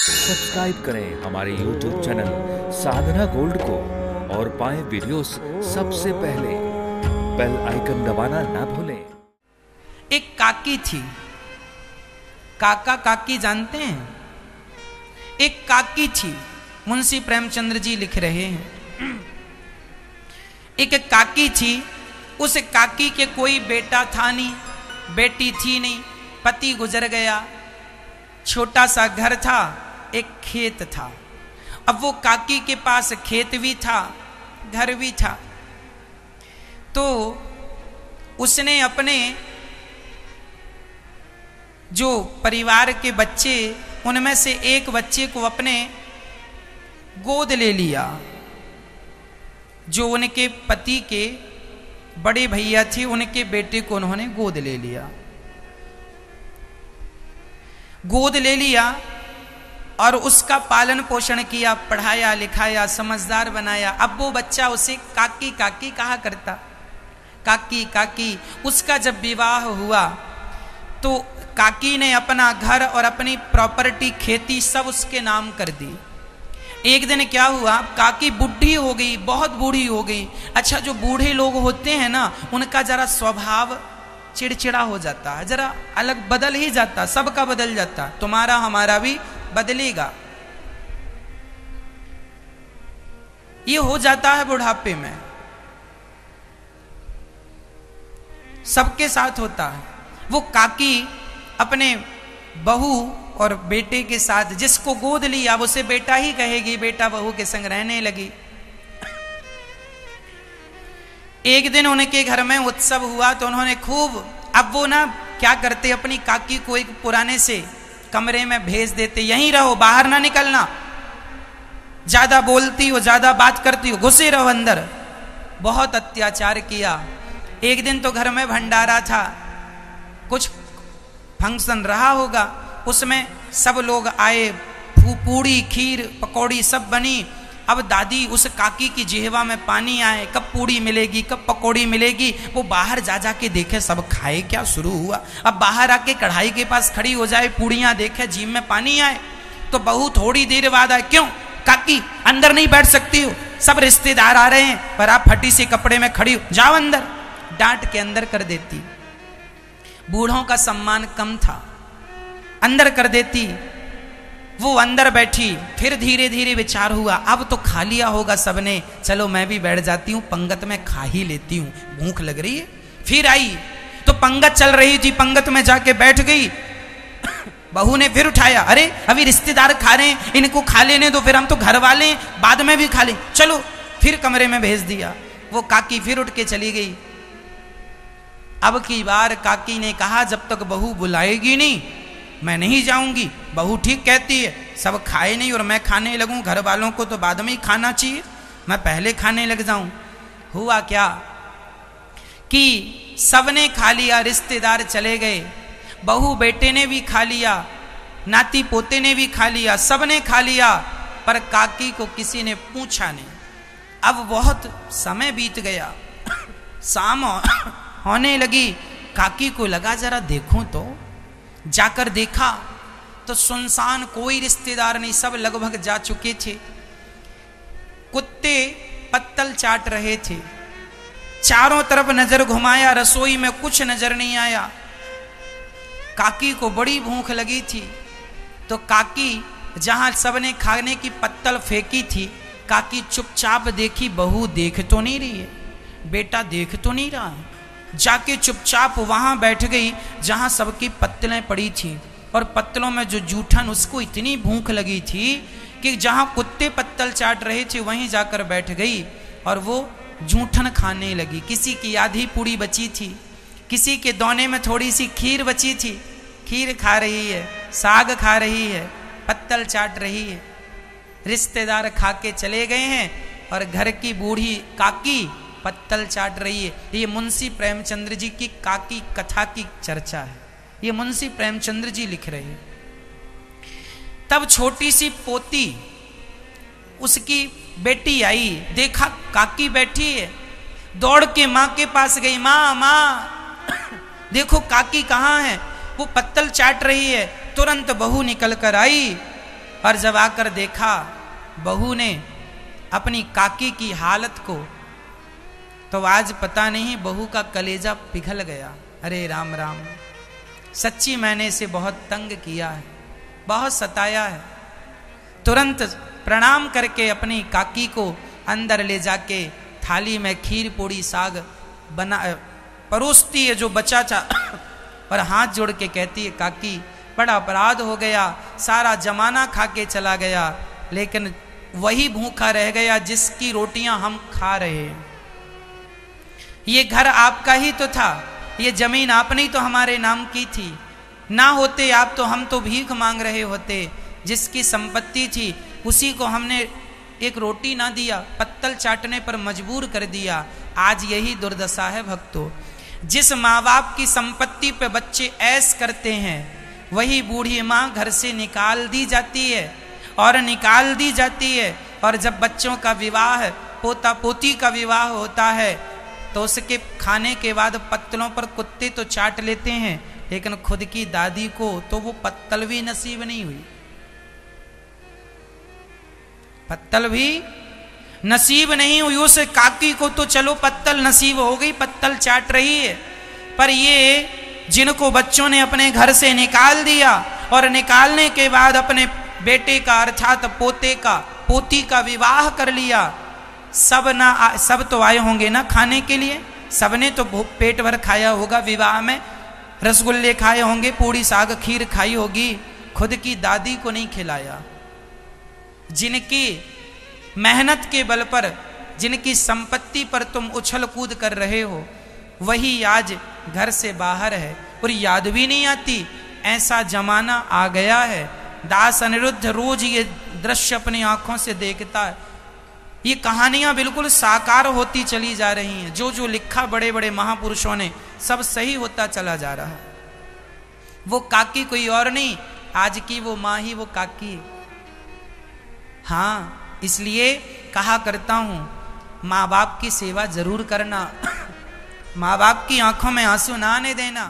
Subscribe करें हमारे YouTube channel साधना gold को और पाएं वीडियोस सबसे पहले। बेल आइकन दबाना ना भूलें। एक काकी थी। काका काकी जानते हैं? एक काकी थी। मुंशी प्रेमचंद्र जी लिख रहे हैं। एक काकी थी। उस काकी के कोई बेटा था नहीं, बेटी थी नहीं, पति गुजर गया। छोटा सा घर था, एक खेत था। अब वो काकी के पास खेत भी था, घर भी था। तो उसने अपने जो परिवार के बच्चे, उनमें से एक बच्चे को अपने गोद ले लिया। जो उनके पति के बड़े भैया थे, उनके बेटे को उन्होंने गोद ले लिया। गोद ले लिया और उसका पालन पोषण किया, पढ़ाया लिखाया, समझदार बनाया। अब वो बच्चा उसे काकी काकी कहा करता, काकी काकी। उसका जब विवाह हुआ तो काकी ने अपना घर और अपनी प्रॉपर्टी, खेती सब उसके नाम कर दी। एक दिन क्या हुआ, काकी बुढ़ी हो गई, बहुत बूढ़ी हो गई। अच्छा, जो बूढ़े लोग होते हैं ना, उनका जरा स्वभाव चिड़चिड़ा हो जाता है, जरा अलग बदल ही जाता, सबका बदल जाता, तुम्हारा हमारा भी बदलेगा। ये हो जाता है बुढ़ापे में, सबके साथ होता है। वो काकी अपने बहू और बेटे के साथ, जिसको गोद लिया अब उसे बेटा ही कहेगी, बेटा बहू के संग रहने लगी। एक दिन उनके घर में उत्सव हुआ तो उन्होंने खूब, अब वो ना क्या करते, अपनी काकी को एक पुराने से कमरे में भेज देते, यहीं रहो, बाहर ना निकलना, ज्यादा बोलती हो, ज्यादा बात करती हो, घुसे रहो अंदर। बहुत अत्याचार किया। एक दिन तो घर में भंडारा था, कुछ फंक्शन रहा होगा, उसमें सब लोग आए, पूड़ी खीर पकौड़ी सब बनी। अब दादी उस काकी की जिहवा में पानी आए, कब पूड़ी मिलेगी, कब पकौड़ी मिलेगी। वो बाहर जा जाके देखे सब खाए क्या शुरू हुआ। अब बाहर आके कढ़ाई के पास खड़ी हो जाए, पूड़ियां देखे, जीभ में पानी आए। तो बहू थोड़ी देर बाद आए, क्यों काकी अंदर नहीं बैठ सकती हो, सब रिश्तेदार आ रहे हैं, पर आप फटी से कपड़े में खड़ी हो, जाओ अंदर। डांट के अंदर कर देती। बूढ़ों का सम्मान कम था, अंदर कर देती। वो अंदर बैठी। फिर धीरे धीरे विचार हुआ, अब तो खा लिया होगा सबने, चलो मैं भी बैठ जाती हूँ, पंगत में खा ही लेती हूँ, भूख लग रही है। फिर आई तो पंगत चल रही थी, पंगत में जाके बैठ गई। बहू ने फिर उठाया, अरे अभी रिश्तेदार खा रहे हैं, इनको खा लेने दो, फिर हम तो घर वाले बाद में भी खा लें, चलो। फिर कमरे में भेज दिया। वो काकी फिर उठ के चली गई। अब की बार काकी ने कहा, जब तक बहू बुलाएगी नहीं मैं नहीं जाऊंगी। बहू ठीक कहती है, सब खाए नहीं और मैं खाने लगूं, घर वालों को तो बाद में ही खाना चाहिए, मैं पहले खाने लग जाऊं। हुआ क्या कि सबने खा लिया, रिश्तेदार चले गए, बहू बेटे ने भी खा लिया, नाती पोते ने भी खा लिया, सबने खा लिया, पर काकी को किसी ने पूछा नहीं। अब बहुत समय बीत गया, शाम होने लगी। काकी को लगा जरा देखूं तो, जाकर देखा तो सुनसान, कोई रिश्तेदार नहीं, सब लगभग जा चुके थे। कुत्ते पत्तल चाट रहे थे। चारों तरफ नजर घुमाया, रसोई में कुछ नजर नहीं आया। काकी को बड़ी भूख लगी थी, तो काकी जहां सबने खाने की पत्तल फेंकी थी, काकी चुपचाप देखी, बहू देख तो नहीं रही है, बेटा देख तो नहीं रहा है। जाके चुपचाप वहां बैठ गई जहां सबकी पत्तलें पड़ी थी, और पत्तलों में जो जूठन, उसको इतनी भूख लगी थी कि जहां कुत्ते पत्तल चाट रहे थे वहीं जाकर बैठ गई और वो जूठन खाने लगी। किसी की आधी पूड़ी बची थी, किसी के दोने में थोड़ी सी खीर बची थी, खीर खा रही है, साग खा रही है, पत्तल चाट रही है। रिश्तेदार खा के चले गए हैं और घर की बूढ़ी काकी पत्तल चाट रही है। ये मुंशी प्रेमचंद्र जी की काकी कथा की चर्चा है, ये मुंशी प्रेमचंद्र जी लिख रहे हैं। तब छोटी सी पोती, उसकी बेटी आई, देखा काकी बैठी है, दौड़ के माँ के पास गई, माँ माँ देखो काकी कहाँ है, वो पत्तल चाट रही है। तुरंत बहू निकल कर आई और जब आकर देखा बहू ने अपनी काकी की हालत को, तो आज पता नहीं बहू का कलेजा पिघल गया। अरे राम राम, सच्ची मैंने इसे बहुत तंग किया है, बहुत सताया है। तुरंत प्रणाम करके अपनी काकी को अंदर ले जाके थाली में खीर पूड़ी साग बना परोसती है जो बचा था, और हाथ जोड़ के कहती है, काकी बड़ा अपराध हो गया, सारा जमाना खा के चला गया, लेकिन वही भूखा रह गया जिसकी रोटियां हम खा रहे हैं। ये घर आपका ही तो था, ये जमीन आपने ही तो हमारे नाम की थी, ना होते आप तो हम तो भीख मांग रहे होते। जिसकी संपत्ति थी उसी को हमने एक रोटी ना दिया, पत्तल चाटने पर मजबूर कर दिया। आज यही दुर्दशा है भक्तों। जिस माँ बाप की संपत्ति पे बच्चे ऐश करते हैं, वही बूढ़ी माँ घर से निकाल दी जाती है और निकाल दी जाती है। और जब बच्चों का विवाह, पोता पोती का विवाह होता है, तो उसके खाने के बाद पत्तलों पर कुत्ते तो चाट लेते हैं, लेकिन खुद की दादी को तो वो पत्तल भी नसीब नहीं हुई, पत्तल भी नसीब नहीं हुई। उस काकी को तो चलो पत्तल नसीब हो गई, पत्तल चाट रही है, पर ये जिनको बच्चों ने अपने घर से निकाल दिया और निकालने के बाद अपने बेटे का अर्थात पोते का पोती का विवाह कर लिया, सब तो आए होंगे ना खाने के लिए, सबने तो पेट भर खाया होगा, विवाह में रसगुल्ले खाए होंगे, पूड़ी साग खीर खाई होगी, खुद की दादी को नहीं खिलाया। जिनकी मेहनत के बल पर, जिनकी संपत्ति पर तुम उछल कूद कर रहे हो, वही आज घर से बाहर है और याद भी नहीं आती। ऐसा जमाना आ गया है। दास अनिरुद्ध रोज ये दृश्य अपनी आंखों से देखता है। ये कहानियां बिल्कुल साकार होती चली जा रही हैं। जो जो लिखा बड़े बड़े महापुरुषों ने, सब सही होता चला जा रहा है। वो काकी कोई और नहीं, आज की वो माँ ही वो काकी। हाँ, इसलिए कहा करता हूं, माँ बाप की सेवा जरूर करना, माँ बाप की आंखों में आंसू ना आने देना।